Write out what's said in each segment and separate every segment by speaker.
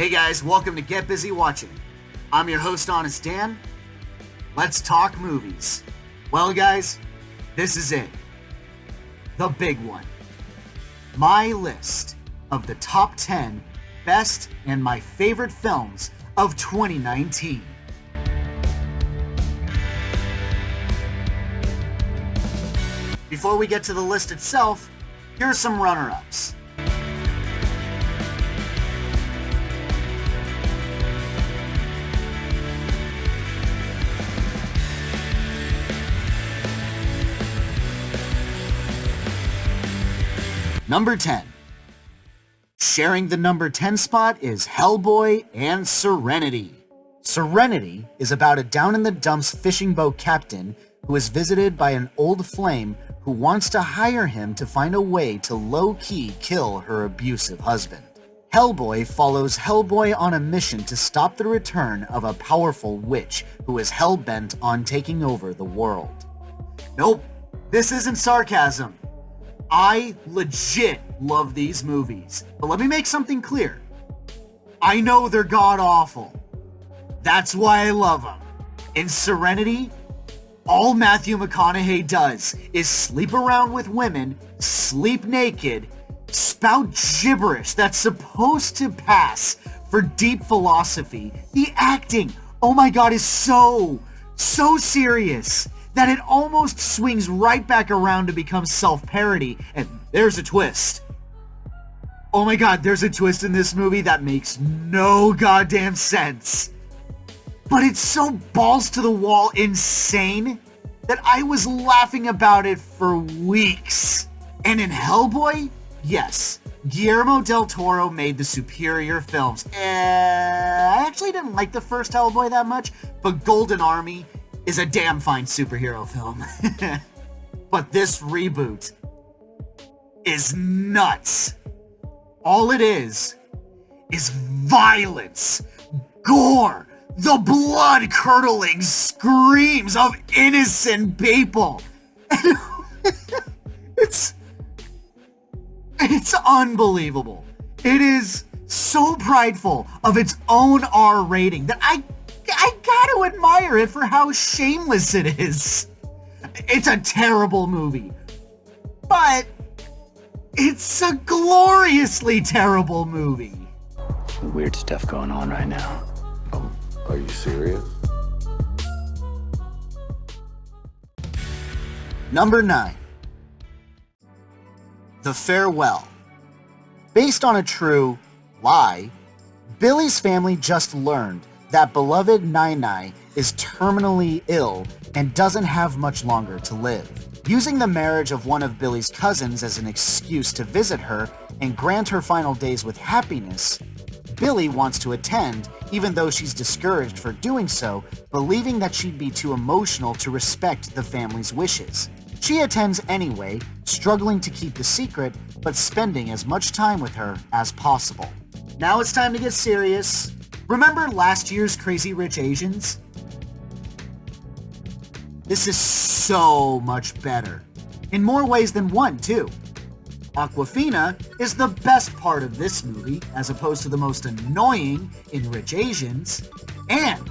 Speaker 1: Hey guys, welcome to Get Busy Watching. I'm your host, Honest Dan. Let's talk movies. Well guys, this is it. The big one. My list of the top 10 best and my favorite films of 2019. Before we get to the list itself, here are some runner-ups. Number 10. Sharing the number 10 spot is Hellboy and Serenity. Serenity is about a down-in-the-dumps fishing boat captain who is visited by an old flame who wants to hire him to find a way to low-key kill her abusive husband. Hellboy follows Hellboy on a mission to stop the return of a powerful witch who is hell-bent on taking over the world. Nope, this isn't sarcasm. I legit love these movies, but let me make something clear. I know they're god-awful. That's why I love them. In Serenity, all Matthew McConaughey does is sleep around with women, sleep naked, spout gibberish that's supposed to pass for deep philosophy. The acting, oh my god, is so serious that it almost swings right back around to become self-parody, and there's a twist. Oh my god, there's a twist in this movie that makes no goddamn sense. But it's so balls to the wall insane that I was laughing about it for weeks. And in Hellboy, yes, Guillermo del Toro made the superior films. I actually didn't like the first Hellboy that much, but Golden Army is a damn fine superhero film. But this reboot is nuts. All it is violence, gore, the blood-curdling screams of innocent people. It's unbelievable. It is so prideful of its own R rating that I gotta admire it for how shameless it is. It's a terrible movie, but it's a gloriously terrible movie.
Speaker 2: Weird stuff going on right now.
Speaker 3: Are you serious?
Speaker 1: Number 9. The Farewell. Based on a true lie, Billy's family just learned that beloved Nai is terminally ill and doesn't have much longer to live. Using the marriage of one of Billy's cousins as an excuse to visit her and grant her final days with happiness, Billy wants to attend, even though she's discouraged for doing so, believing that she'd be too emotional to respect the family's wishes. She attends anyway, struggling to keep the secret, but spending as much time with her as possible. Now it's time to get serious. Remember last year's Crazy Rich Asians? This is so much better. In more ways than one, too. Awkwafina is the best part of this movie, as opposed to the most annoying in Rich Asians. And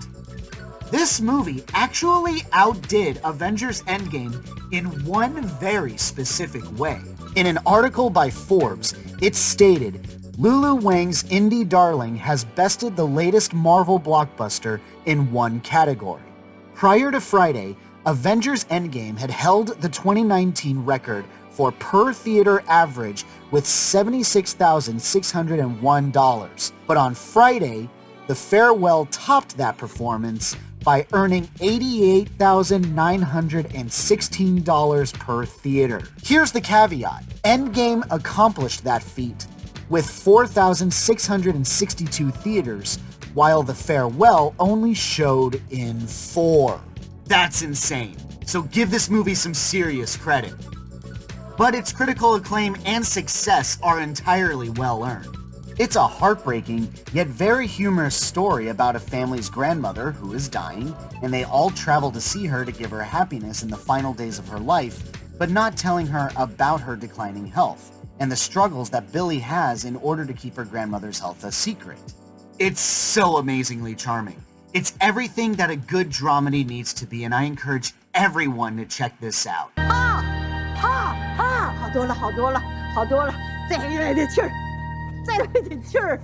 Speaker 1: this movie actually outdid Avengers Endgame in one very specific way. In an article by Forbes, it stated, Lulu Wang's indie darling has bested the latest Marvel blockbuster in one category. Prior to Friday, Avengers Endgame had held the 2019 record for per theater average with $76,601. But on Friday, The Farewell topped that performance by earning $88,916 per theater. Here's the caveat. Endgame accomplished that feat with 4,662 theaters, while The Farewell only showed in 4. That's insane. So give this movie some serious credit. But its critical acclaim and success are entirely well earned. It's a heartbreaking, yet very humorous story about a family's grandmother who is dying, and they all travel to see her to give her happiness in the final days of her life, but not telling her about her declining health, and the struggles that Billy has in order to keep her grandmother's health a secret. It's so amazingly charming. It's everything that a good dramedy needs to be, and I encourage everyone to check this out.
Speaker 4: 好多了，好多了，好多了，再来点气儿，再来点气儿。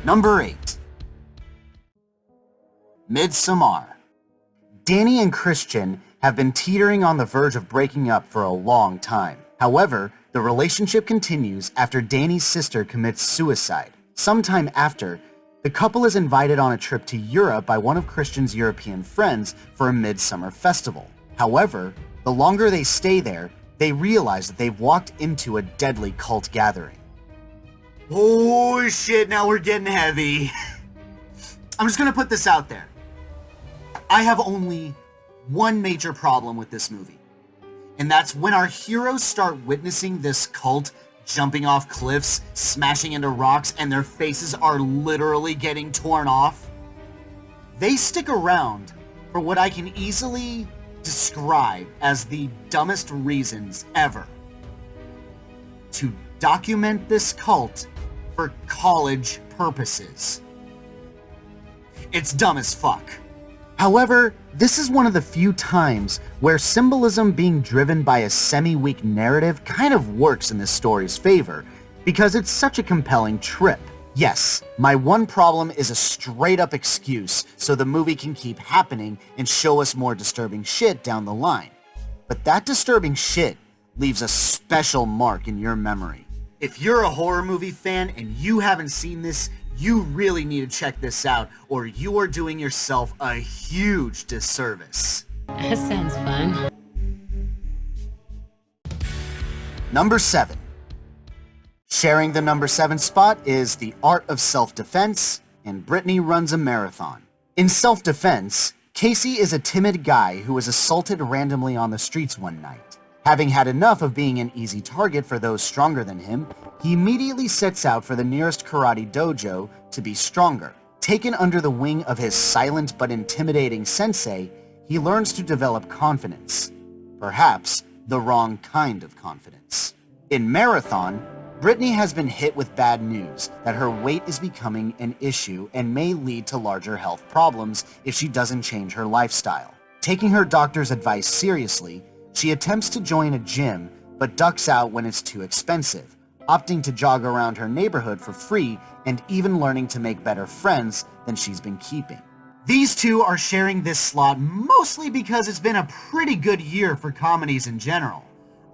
Speaker 1: Number 8. Midsommar. Danny and Christian have been teetering on the verge of breaking up for a long time. However, the relationship continues after Danny's sister commits suicide. Sometime after, the couple is invited on a trip to Europe by one of Christian's European friends for a midsummer festival. However, the longer they stay there, they realize that they've walked into a deadly cult gathering. Oh shit, now we're getting heavy. I'm just gonna put this out there. I have only one major problem with this movie. And that's when our heroes start witnessing this cult jumping off cliffs, smashing into rocks, and their faces are literally getting torn off. They stick around for what I can easily describe as the dumbest reasons ever. To document this cult for college purposes. It's dumb as fuck. However, this is one of the few times where symbolism being driven by a semi-weak narrative kind of works in this story's favor, because it's such a compelling trip. Yes, my one problem is a straight-up excuse so the movie can keep happening and show us more disturbing shit down the line. But that disturbing shit leaves a special mark in your memory. If you're a horror movie fan and you haven't seen this, you really need to check this out, or you are doing yourself a huge disservice.
Speaker 5: That sounds fun.
Speaker 1: Number 7. Sharing the number 7 spot is The Art of Self-Defense, and Brittany Runs a Marathon. In Self-Defense, Casey is a timid guy who was assaulted randomly on the streets one night. Having had enough of being an easy target for those stronger than him, he immediately sets out for the nearest karate dojo to be stronger. Taken under the wing of his silent but intimidating sensei, he learns to develop confidence. Perhaps the wrong kind of confidence. In Marathon, Brittany has been hit with bad news that her weight is becoming an issue and may lead to larger health problems if she doesn't change her lifestyle. Taking her doctor's advice seriously, she attempts to join a gym, but ducks out when it's too expensive, opting to jog around her neighborhood for free and even learning to make better friends than she's been keeping. These two are sharing this slot mostly because it's been a pretty good year for comedies in general.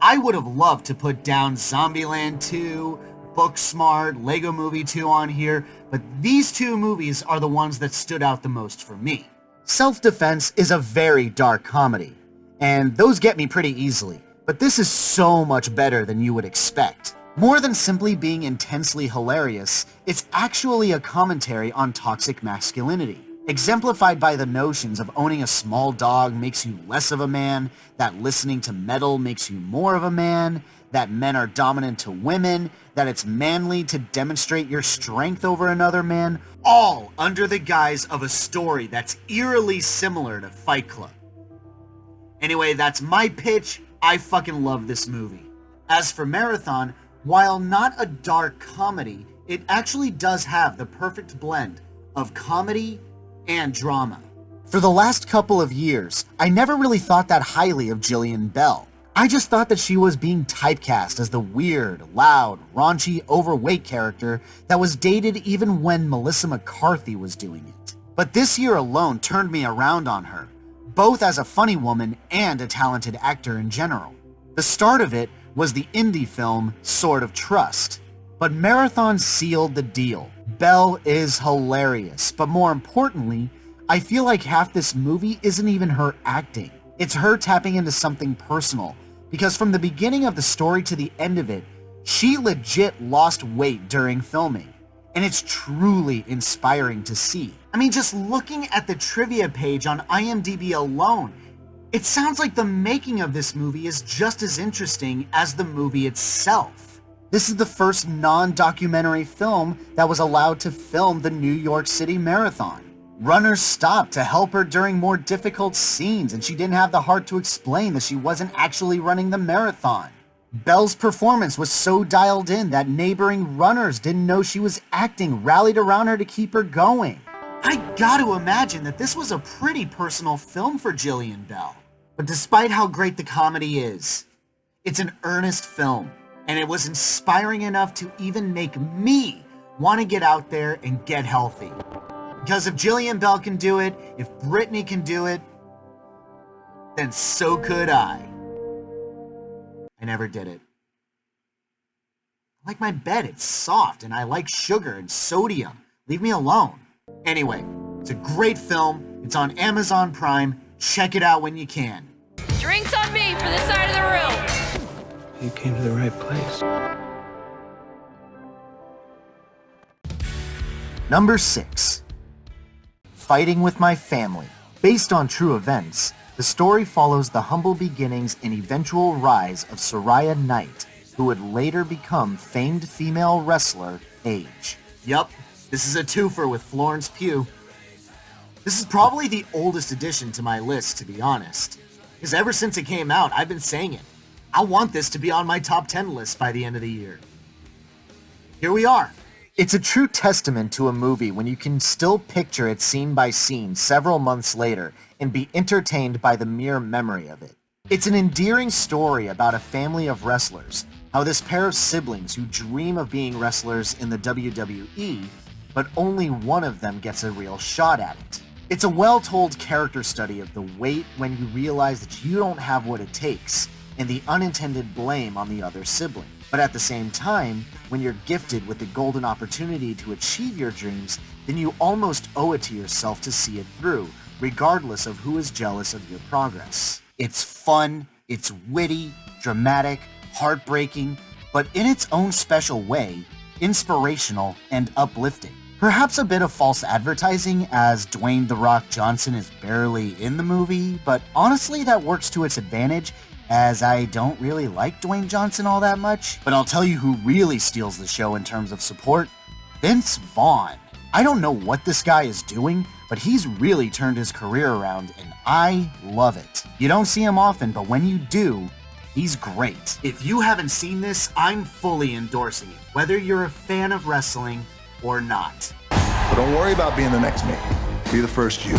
Speaker 1: I would have loved to put down Zombieland 2, Booksmart, Lego Movie 2 on here, but these two movies are the ones that stood out the most for me. Self-Defense is a very dark comedy, and those get me pretty easily, but this is so much better than you would expect. More than simply being intensely hilarious, it's actually a commentary on toxic masculinity, exemplified by the notions of owning a small dog makes you less of a man, that listening to metal makes you more of a man, that men are dominant to women, that it's manly to demonstrate your strength over another man, all under the guise of a story that's eerily similar to Fight Club. Anyway, that's my pitch. I fucking love this movie. As for Marathon, while not a dark comedy, it actually does have the perfect blend of comedy and drama. For the last couple of years, I never really thought that highly of Jillian Bell. I just thought that she was being typecast as the weird, loud, raunchy, overweight character that was dated even when Melissa McCarthy was doing it. But this year alone turned me around on her, both as a funny woman and a talented actor in general. The start of it was the indie film Sword of Trust, but Marathon sealed the deal. Belle is hilarious, but more importantly, I feel like half this movie isn't even her acting. It's her tapping into something personal, because from the beginning of the story to the end of it, she legit lost weight during filming, and it's truly inspiring to see. I mean, just looking at the trivia page on IMDb alone, it sounds like the making of this movie is just as interesting as the movie itself. This is the first non-documentary film that was allowed to film the New York City Marathon. Runners stopped to help her during more difficult scenes, and she didn't have the heart to explain that she wasn't actually running the marathon. Belle's performance was so dialed in that neighboring runners didn't know she was acting, rallied around her to keep her going. I gotta imagine that this was a pretty personal film for Jillian Bell. But despite how great the comedy is, it's an earnest film, and it was inspiring enough to even make me want to get out there and get healthy. Because if Jillian Bell can do it, if Brittany can do it, then so could I. I never did it. I like my bed, it's soft, and I like sugar and sodium. Leave me alone. Anyway, it's a great film. It's on Amazon Prime. Check it out when you can.
Speaker 5: Drinks on me for this side of the room.
Speaker 2: You came to the right place.
Speaker 1: Number 6. Fighting with My Family. Based on true events, the story follows the humble beginnings and eventual rise of Soraya Knight, who would later become famed female wrestler Paige. Yup, this is a twofer with Florence Pugh. This is probably the oldest addition to my list, to be honest. Because ever since it came out, I've been saying it. I want this to be on my top 10 list by the end of the year. Here we are. It's a true testament to a movie when you can still picture it scene by scene several months later and be entertained by the mere memory of it. It's an endearing story about a family of wrestlers, how this pair of siblings who dream of being wrestlers in the WWE, but only one of them gets a real shot at it. It's a well-told character study of the weight when you realize that you don't have what it takes, and the unintended blame on the other sibling. But at the same time, when you're gifted with the golden opportunity to achieve your dreams, then you almost owe it to yourself to see it through, regardless of who is jealous of your progress. It's fun, it's witty, dramatic, heartbreaking, but in its own special way, inspirational and uplifting. Perhaps a bit of false advertising, as Dwayne "The Rock" Johnson is barely in the movie, but honestly that works to its advantage, as I don't really like Dwayne Johnson all that much. But I'll tell you who really steals the show in terms of support: Vince Vaughn. I don't know what this guy is doing, but he's really turned his career around, and I love it. You don't see him often, but when you do, he's great. If you haven't seen this, I'm fully endorsing it, whether you're a fan of wrestling or not.
Speaker 6: But don't worry about being the next me. Be the first you.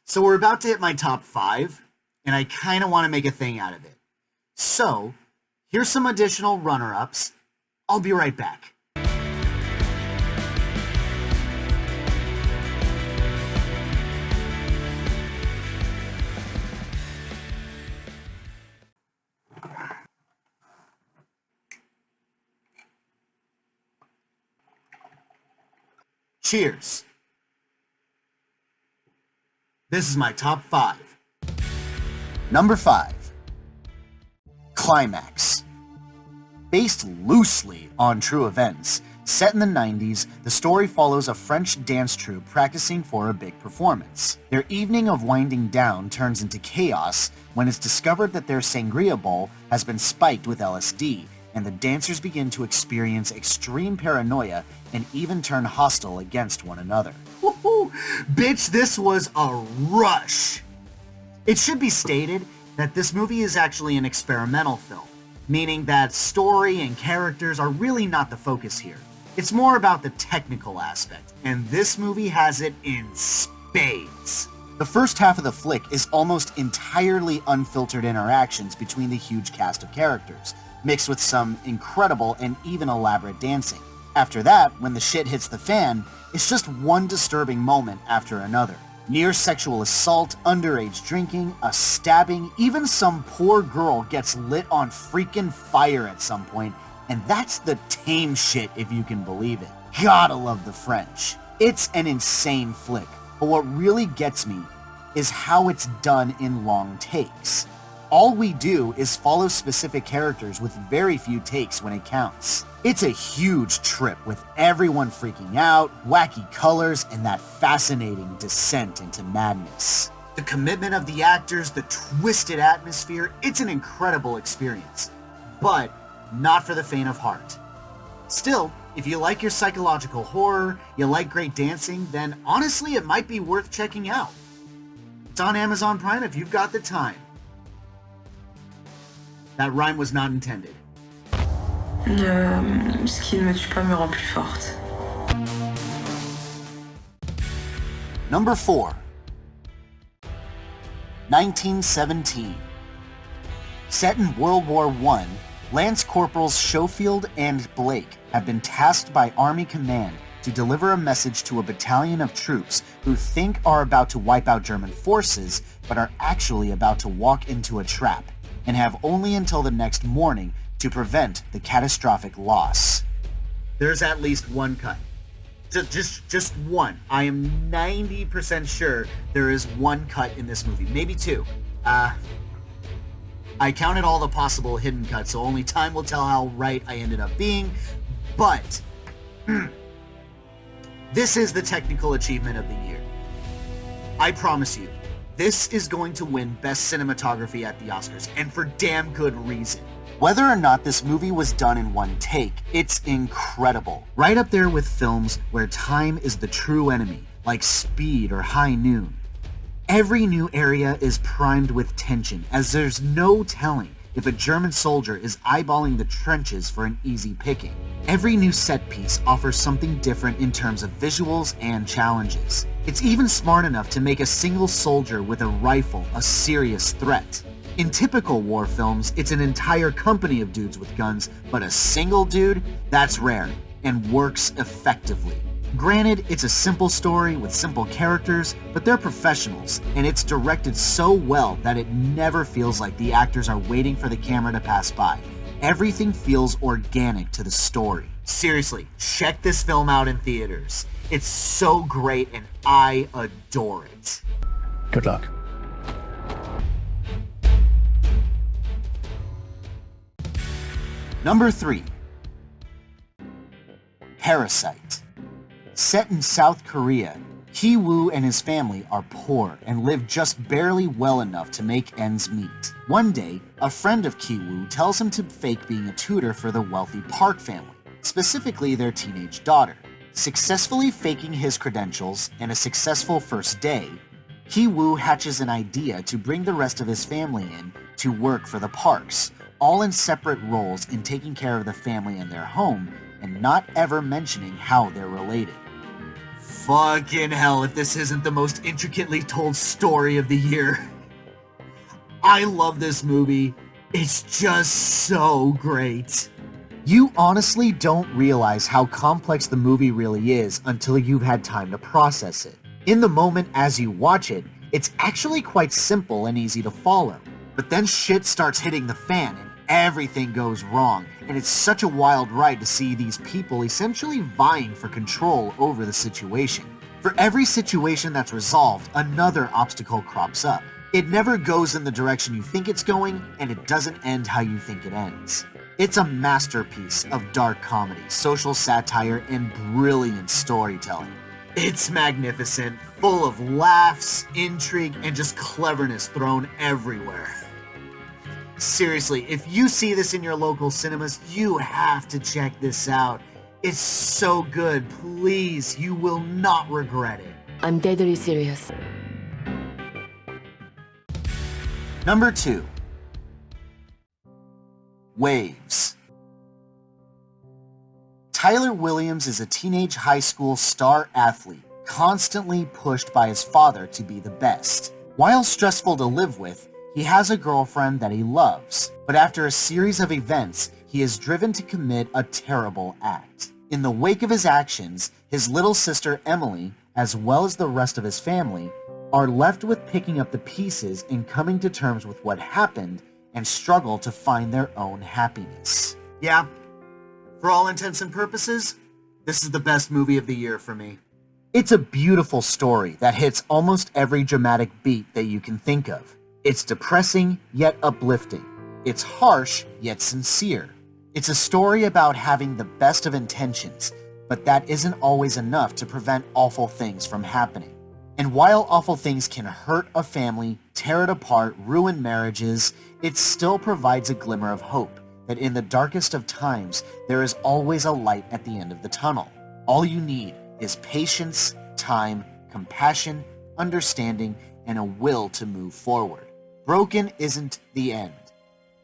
Speaker 1: So we're about to hit my top 5, and I kind of want to make a thing out of it. So, here's some additional runner-ups. I'll be right back. Cheers. This is my top 5. Number 5. Climax. Based loosely on true events, set in the 90s, the story follows a French dance troupe practicing for a big performance. Their evening of winding down turns into chaos when it's discovered that their sangria bowl has been spiked with LSD, and the dancers begin to experience extreme paranoia and even turn hostile against one another. Woohoo! Bitch, this was a rush! It should be stated that this movie is actually an experimental film, meaning that story and characters are really not the focus here. It's more about the technical aspect, and this movie has it in spades. The first half of the flick is almost entirely unfiltered interactions between the huge cast of characters, mixed with some incredible and even elaborate dancing. After that, when the shit hits the fan, it's just one disturbing moment after another. Near sexual assault, underage drinking, a stabbing, even some poor girl gets lit on freaking fire at some point, and that's the tame shit if you can believe it. Gotta love the French. It's an insane flick, but what really gets me is how it's done in long takes. All we do is follow specific characters with very few takes when it counts. It's a huge trip with everyone freaking out, wacky colors, and that fascinating descent into madness. The commitment of the actors, the twisted atmosphere, it's an incredible experience. But not for the faint of heart. Still, if you like your psychological horror, you like great dancing, then honestly it might be worth checking out. It's on Amazon Prime if you've got the time. That rhyme was not intended.
Speaker 7: Ce qui ne me tue pas me rend plus forte.
Speaker 1: Number 4. 1917. Set in World War I, Lance Corporals Schofield and Blake have been tasked by Army Command to deliver a message to a battalion of troops who think are about to wipe out German forces, but are actually about to walk into a trap, and have only until the next morning to prevent the catastrophic loss. There's at least one cut. Just one. I am 90% sure there is one cut in this movie. Maybe two. I counted all the possible hidden cuts, so only time will tell how right I ended up being, but this is the technical achievement of the year. I promise you, this is going to win Best Cinematography at the Oscars, and for damn good reason. Whether or not this movie was done in one take, it's incredible. Right up there with films where time is the true enemy, like Speed or High Noon. Every new area is primed with tension, as there's no telling if a German soldier is eyeballing the trenches for an easy picking. Every new set piece offers something different in terms of visuals and challenges. It's even smart enough to make a single soldier with a rifle a serious threat. In typical war films, it's an entire company of dudes with guns, but a single dude? That's rare, and works effectively. Granted, it's a simple story with simple characters, but they're professionals, and it's directed so well that it never feels like the actors are waiting for the camera to pass by. Everything feels organic to the story. Seriously, check this film out in theaters. It's so great and I adore it.
Speaker 2: Good luck.
Speaker 1: Number 3. Parasite. Set in South Korea, Ki-woo and his family are poor and live just barely well enough to make ends meet. One day, a friend of Ki-woo tells him to fake being a tutor for the wealthy Park family, specifically their teenage daughter. Successfully faking his credentials and a successful first day, Ki-woo hatches an idea to bring the rest of his family in to work for the Parks, all in separate roles in taking care of the family and their home, and not ever mentioning how they're related. Fucking hell if this isn't the most intricately told story of the year. I love this movie. It's just so great. You honestly don't realize how complex the movie really is until you've had time to process it. In the moment as you watch it, it's actually quite simple and easy to follow. But then shit starts hitting the fan and everything goes wrong, and it's such a wild ride to see these people essentially vying for control over the situation. For every situation that's resolved, another obstacle crops up. It never goes in the direction you think it's going, and it doesn't end how you think it ends. It's a masterpiece of dark comedy, social satire, and brilliant storytelling. It's magnificent, full of laughs, intrigue, and just cleverness thrown everywhere. Seriously, if you see this in your local cinemas, you have to check this out. It's so good. Please, you will not regret it.
Speaker 8: I'm deadly serious.
Speaker 1: Number 2. Waves. Tyler Williams is a teenage high school star athlete, constantly pushed by his father to be the best. While stressful to live with, he has a girlfriend that he loves, but after a series of events, he is driven to commit a terrible act. In the wake of his actions, his little sister Emily, as well as the rest of his family, are left with picking up the pieces and coming to terms with what happened and struggle to find their own happiness. Yeah, for all intents and purposes, this is the best movie of the year for me. It's a beautiful story that hits almost every dramatic beat that you can think of. It's depressing, yet uplifting. It's harsh, yet sincere. It's a story about having the best of intentions, but that isn't always enough to prevent awful things from happening. And while awful things can hurt a family, tear it apart, ruin marriages, it still provides a glimmer of hope that in the darkest of times, there is always a light at the end of the tunnel. All you need is patience, time, compassion, understanding, and a will to move forward. Broken isn't the end.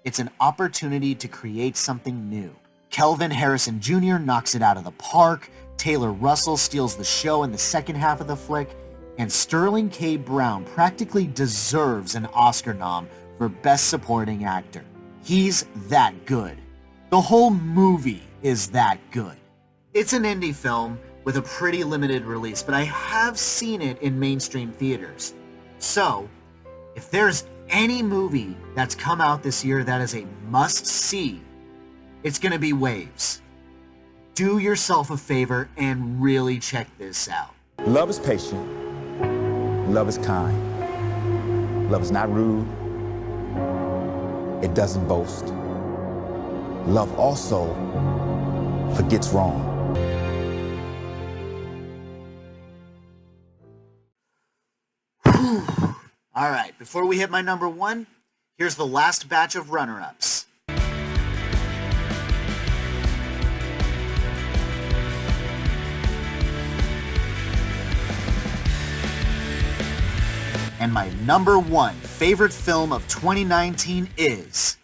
Speaker 1: It's an opportunity to create something new. Kelvin Harrison Jr. knocks it out of the park, Taylor Russell steals the show in the second half of the flick, and Sterling K. Brown practically deserves an Oscar nom for Best Supporting Actor. He's that good. The whole movie is that good. It's an indie film with a pretty limited release, but I have seen it in mainstream theaters. So, if there's any movie that's come out this year that is a must-see, it's gonna be Waves. Do yourself a favor and really check this out.
Speaker 8: Love is patient. Love is kind. Love is not rude. It doesn't boast. Love also forgets wrong.
Speaker 1: All right, before we hit my number one, here's the last batch of runner-ups. And my number one favorite film of 2019 is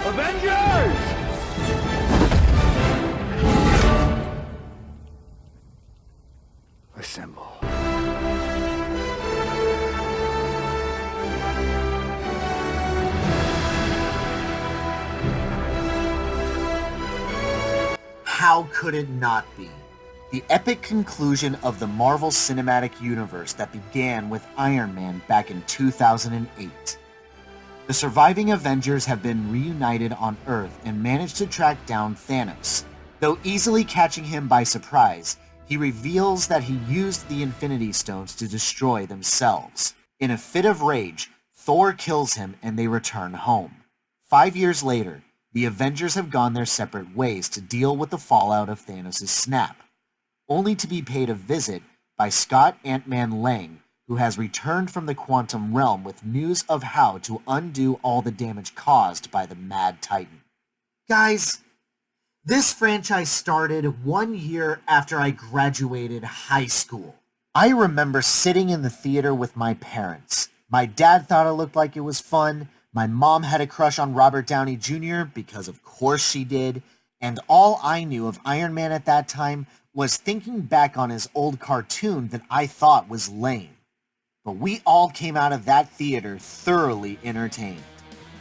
Speaker 2: Avengers!
Speaker 3: Assemble.
Speaker 1: How could it not be? The epic conclusion of the Marvel Cinematic Universe that began with Iron Man back in 2008. The surviving Avengers have been reunited on Earth and managed to track down Thanos. Though easily catching him by surprise, he reveals that he used the Infinity Stones to destroy themselves. In a fit of rage, Thor kills him and they return home. 5 years later, the Avengers have gone their separate ways to deal with the fallout of Thanos' snap, only to be paid a visit by Scott Ant-Man Lang, who has returned from the quantum realm with news of how to undo all the damage caused by the Mad Titan. Guys, this franchise started 1 year after I graduated high school. I remember sitting in the theater with my parents. My dad thought it looked like it was fun. My mom had a crush on Robert Downey Jr. because of course she did. And all I knew of Iron Man at that time was thinking back on his old cartoon that I thought was lame. But we all came out of that theater thoroughly entertained.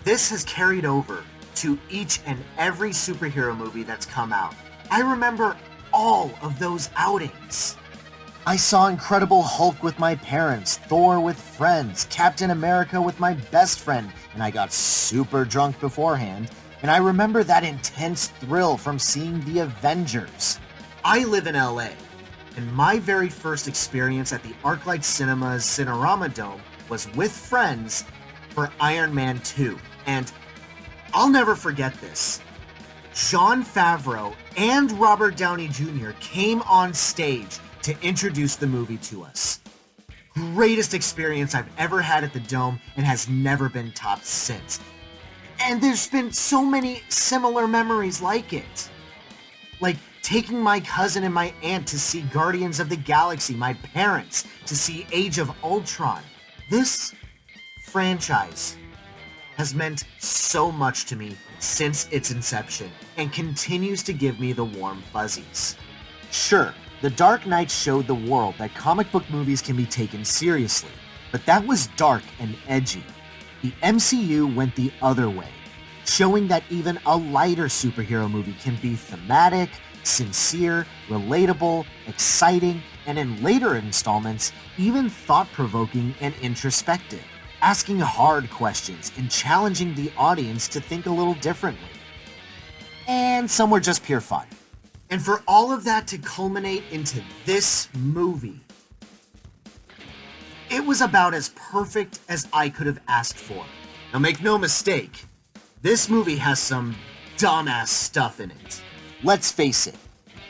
Speaker 1: This has carried over to each and every superhero movie that's come out. I remember all of those outings. I saw Incredible Hulk with my parents, Thor with friends, Captain America with my best friend, and I got super drunk beforehand, and I remember that intense thrill from seeing the Avengers. I live in LA, and my very first experience at the ArcLight Cinemas Cinerama Dome was with friends for Iron Man 2, and I'll never forget this. Jon Favreau and Robert Downey Jr. came on stage to introduce the movie to us. Greatest experience I've ever had at the Dome and has never been topped since. And there's been so many similar memories like it. Like taking my cousin and my aunt to see Guardians of the Galaxy, my parents to see Age of Ultron. This franchise has meant so much to me since its inception and continues to give me the warm fuzzies. Sure, The Dark Knight showed the world that comic book movies can be taken seriously, but that was dark and edgy. The MCU went the other way, showing that even a lighter superhero movie can be thematic, sincere, relatable, exciting, and in later installments, even thought-provoking and introspective, asking hard questions and challenging the audience to think a little differently. And some were just pure fun. And for all of that to culminate into this movie, It was about as perfect as I could have asked for. Now make no mistake, this movie has some dumbass stuff in it. Let's face it,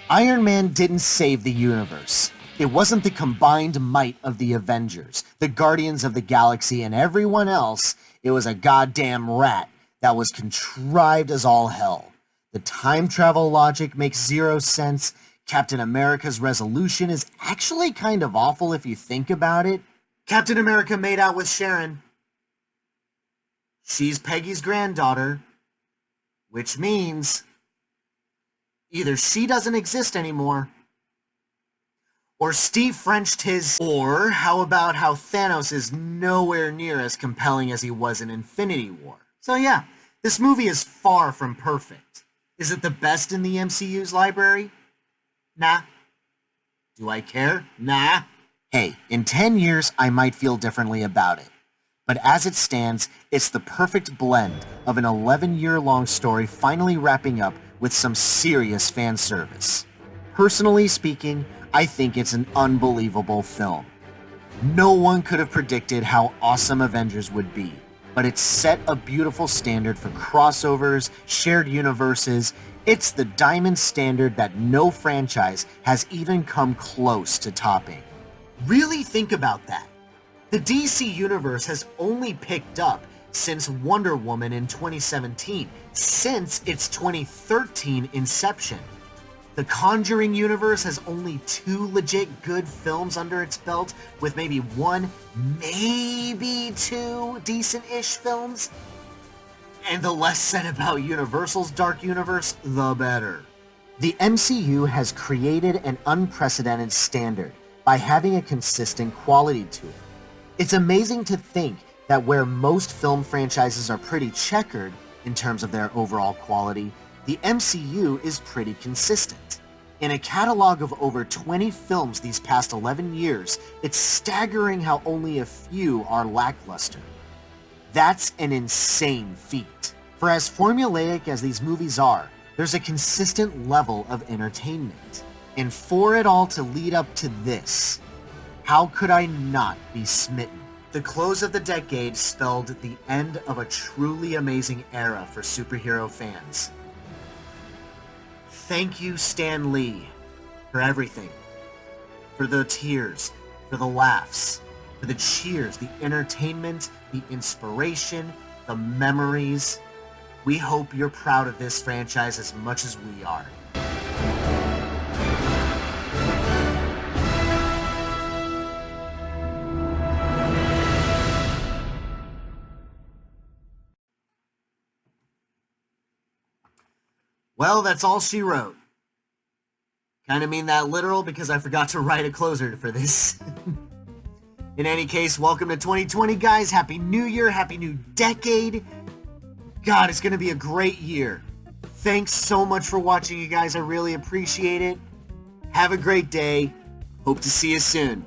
Speaker 1: Iron Man didn't save the universe. It wasn't the combined might of the Avengers, the Guardians of the Galaxy, and everyone else. It was a goddamn rat that was contrived as all hell. The time travel logic makes zero sense. Captain America's resolution is actually kind of awful if you think about it. Captain America made out with Sharon. She's Peggy's granddaughter, which means either she doesn't exist anymore, or Steve Frenched his... Or how about how Thanos is nowhere near as compelling as he was in Infinity War? So yeah, this movie is far from perfect. Is it the best in the MCU's library? Nah. Do I care? Nah. Hey, in 10 years, I might feel differently about it. But as it stands, it's the perfect blend of an 11-year-long story finally wrapping up with some serious fan service. Personally speaking, I think it's an unbelievable film. No one could have predicted how awesome Avengers would be, but it set a beautiful standard for crossovers, shared universes. It's the diamond standard that no franchise has even come close to topping. Really think about that. The DC Universe has only picked up since Wonder Woman in 2017, since its 2013 inception. The Conjuring universe has only 2 legit good films under its belt, with maybe 1, maybe 2 decent-ish films. And the less said about Universal's Dark Universe, the better. The MCU has created an unprecedented standard by having a consistent quality to it. It's amazing to think that where most film franchises are pretty checkered in terms of their overall quality, the MCU is pretty consistent. In a catalog of over 20 films these past 11 years, it's staggering how only a few are lackluster. That's an insane feat. For as formulaic as these movies are, there's a consistent level of entertainment. And for it all to lead up to this, how could I not be smitten? The close of the decade spelled the end of a truly amazing era for superhero fans. Thank you, Stan Lee, for everything. For the tears, for the laughs, for the cheers, the entertainment, the inspiration, the memories. We hope you're proud of this franchise as much as we are. Well, that's all she wrote. Kind of mean that literal because I forgot to write a closer for this. In any case, welcome to 2020, guys. Happy New Year, happy new decade. God, it's going to be a great year. Thanks so much for watching, you guys. I really appreciate it. Have a great day. Hope to see you soon.